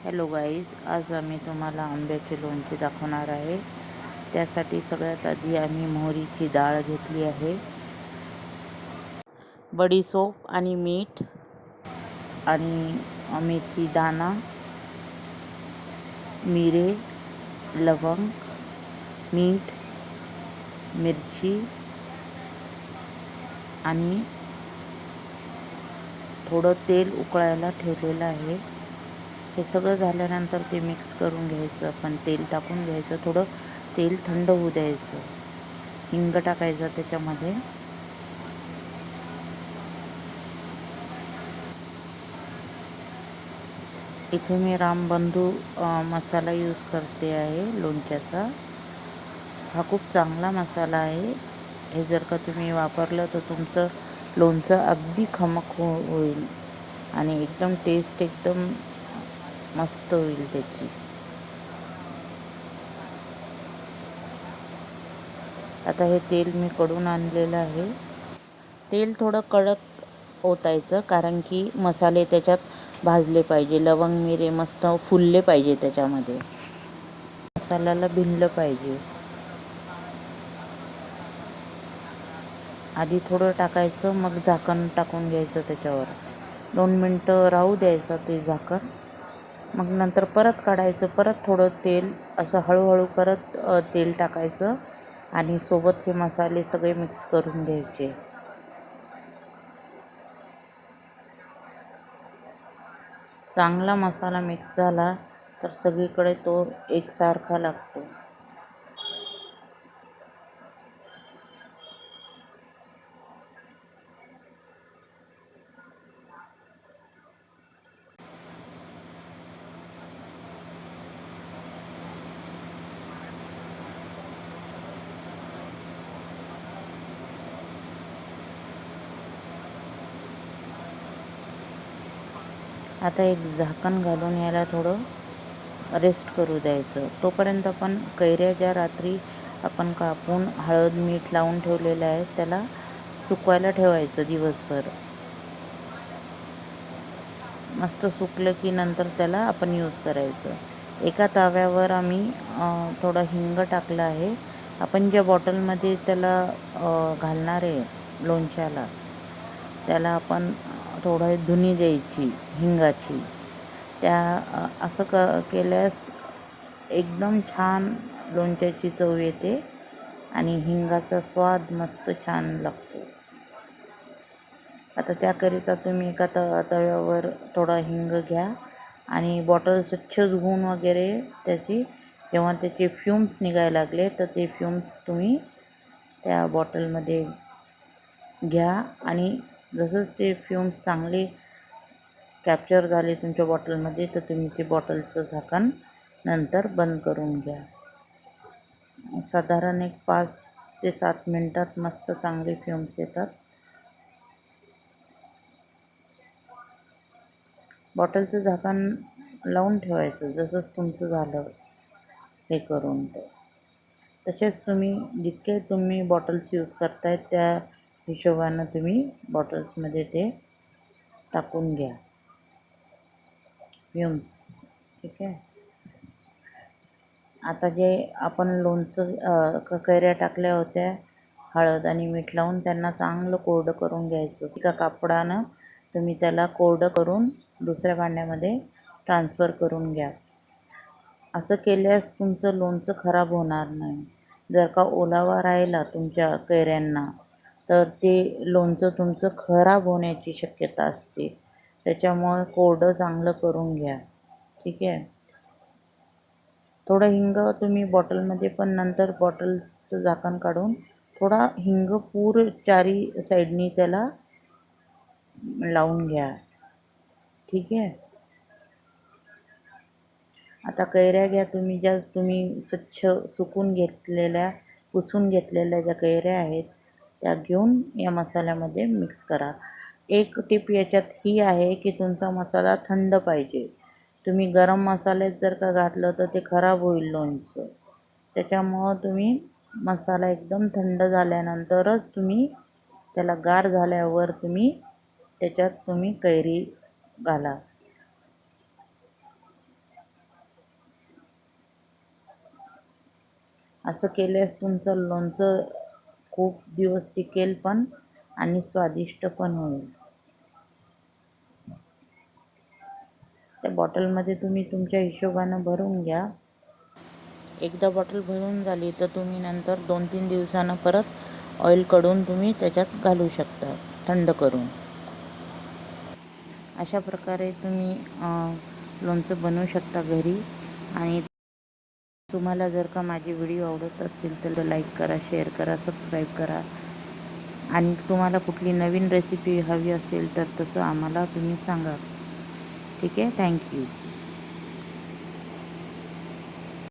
Hello guys, आज आम्ही तुम्हाला आंब्याचे लोणचे दाखवणार आहे। त्यासाठी सगळ्यात आधी आम्ही मोहरीची डाळ घेतली आहे, बडीशोप आणि मीठ आणि मेथी दाणा, मिरे, लवंग, मीठ, मिरची आणि थोडं तेल उकळायला ठेवलेलं आहे। हे सगळं झाल्यानंतर ते मिक्स करून घ्यायचं। आपण तेल टाकून घ्यायचं, थोडं तेल थंड होऊ द्यायचं, हिंग टाकायचं त्याच्यामध्ये। इथे मी रामबंधू मसाला यूज करते आहे लोणच्याचा। हा खूप चांगला मसाला आहे। हे जर का तुम्ही वापरलं तर तुमचं लोणचं अगदी खमक होईल आणि एकदम टेस्ट एकदम मस्त होईल त्याची। आता हे तेल मी कडून आणलेलं आहे। तेल थोडं कडक ओतायचं, कारण की मसाले त्याच्यात भाजले पाहिजे, लवंग मिरे मस्त फुलले पाहिजे त्याच्यामध्ये, मसाल्याला भिनलं पाहिजे। आधी थोडं टाकायचं, मग झाकण टाकून घ्यायचं त्याच्यावर, 2 मिनटं राहू द्यायचं ते झाकण। मग नंतर परत काढायचं, परत थोडं तेल असं हळूहळू परत तेल टाकायचं आणि सोबत हे मसाले सगळे मिक्स करून घ्यायचे। चांगला मसाला मिक्स झाला तर सगळीकडे तो एकसारखा लागतो। आता एक झाकण घालून याला थोडं रेस्ट करू द्यायचं। तोपर्यंत आपण कैऱ्या ज्या रात्री आपण कापून हळद मीठ लावून ठेवलेल्या आहेत त्याला सुकवायला ठेवायचं दिवसभर। मस्त सुकलं की नंतर त्याला आपण यूज करायचं। एका ताव्यावर आम्ही थोडं हिंग टाकलं आहे। आपण ज्या बॉटलमध्ये त्याला घालणार आहे लोणच्याला, त्याला आपण थोडं धुनी द्यायची हिंगाची। असं केल्यास एकदम छान लोणच्याची चव येते आणि हिंगाचा स्वाद मस्त छान लागतो। आता त्याकरिता तुम्ही एका तव्यावर थोडा हिंग घ्या आणि बॉटल स्वच्छ धुवून वगैरे जेव्हा त्याचे फ्यूम्स निघायला लागले तर ते फ्यूम्स तुम्ही त्या बॉटलमध्ये घ्या आणि जसंच ते फ्यूम्स चांगले कॅप्चर झाले तुमच्या बॉटलमध्ये तर तुम्ही ते बॉटलचं झाकण नंतर बंद करून घ्या। साधारण एक 5 ते 7 मिनटात मस्त चांगले फ्यूम्स येतात। बॉटलचं झाकण लावून ठेवायचं जसंच तुमचं झालं हे करून। तसेच तुम्ही जितके तुम्ही बॉटल्स यूज करताय त्या हिशोबानं तुम्ही बॉटल्समध्ये ते टाकून घ्या फ्यूम्स, ठीक आहे। आता जे आपण लोणचं कैऱ्या टाकल्या होत्या हळद आणि मीठ लावून, त्यांना चांगलं कोरडं करून घ्यायचं। एका कापडानं तुम्ही त्याला कोरडं करून दुसऱ्या भांड्यामध्ये ट्रान्सफर करून घ्या। असं केल्यास तुमचं लोणचं खराब होणार नाही। जर का ओलावा राहिला तुमच्या कैऱ्यांना तर ते लोणचं तुमचं खराब होण्याची शक्यता असते। त्याच्यामुळे कोरडं चांगलं करून घ्या, ठीक आहे। थोडं हिंग तुम्ही बॉटलमध्ये पण नंतर बॉटलचं झाकण काढून थोडा हिंग चारी साईडनी त्याला लावून घ्या, ठीक आहे। आता कैऱ्या घ्या तुम्ही, ज्या तुम्ही स्वच्छ सुकून घेतलेल्या पुसून घेतलेल्या ज्या कैऱ्या आहेत त्या घेऊन या मसाल्यामध्ये मिक्स करा। एक टिप याच्यात ही आहे की तुमचा मसाला थंड पाहिजे। तुम्ही गरम मसाल्यात जर का घातलं तर ते खराब होईल लोणचं। त्याच्यामुळं तुम्ही मसाला एकदम थंड झाल्यानंतरच तुम्ही त्याला गार झाल्यावर त्याच्यात तुम्ही कैरी घाला। असं केल्यास तुमचं लोणचं खूप दिवस टिकेल पण आणि स्वादिष्ट पण होईल. त्या बॉटलमध्ये तुम्ही तुमच्या हिशोबानं भरून घ्या. एकदा बॉटल भरून झाली तर तुम्ही नंतर 2-3 दिवसानं परत ऑइल काढून तुम्ही त्याच्यात घालू शकता थंड करून. अशा प्रकारे तुम्ही लोणचं बनवू शकता घरी. आणि तुम्हाला जर का माझे व्हिडिओ आवडत असतील तर लाईक करा, शेअर करा, सबस्क्राईब करा. आणि तुम्हाला कुठली नवीन रेसिपी हवी असेल तर तसं आम्हाला तुम्ही सांगा. ठीक आहे. थँक्यू.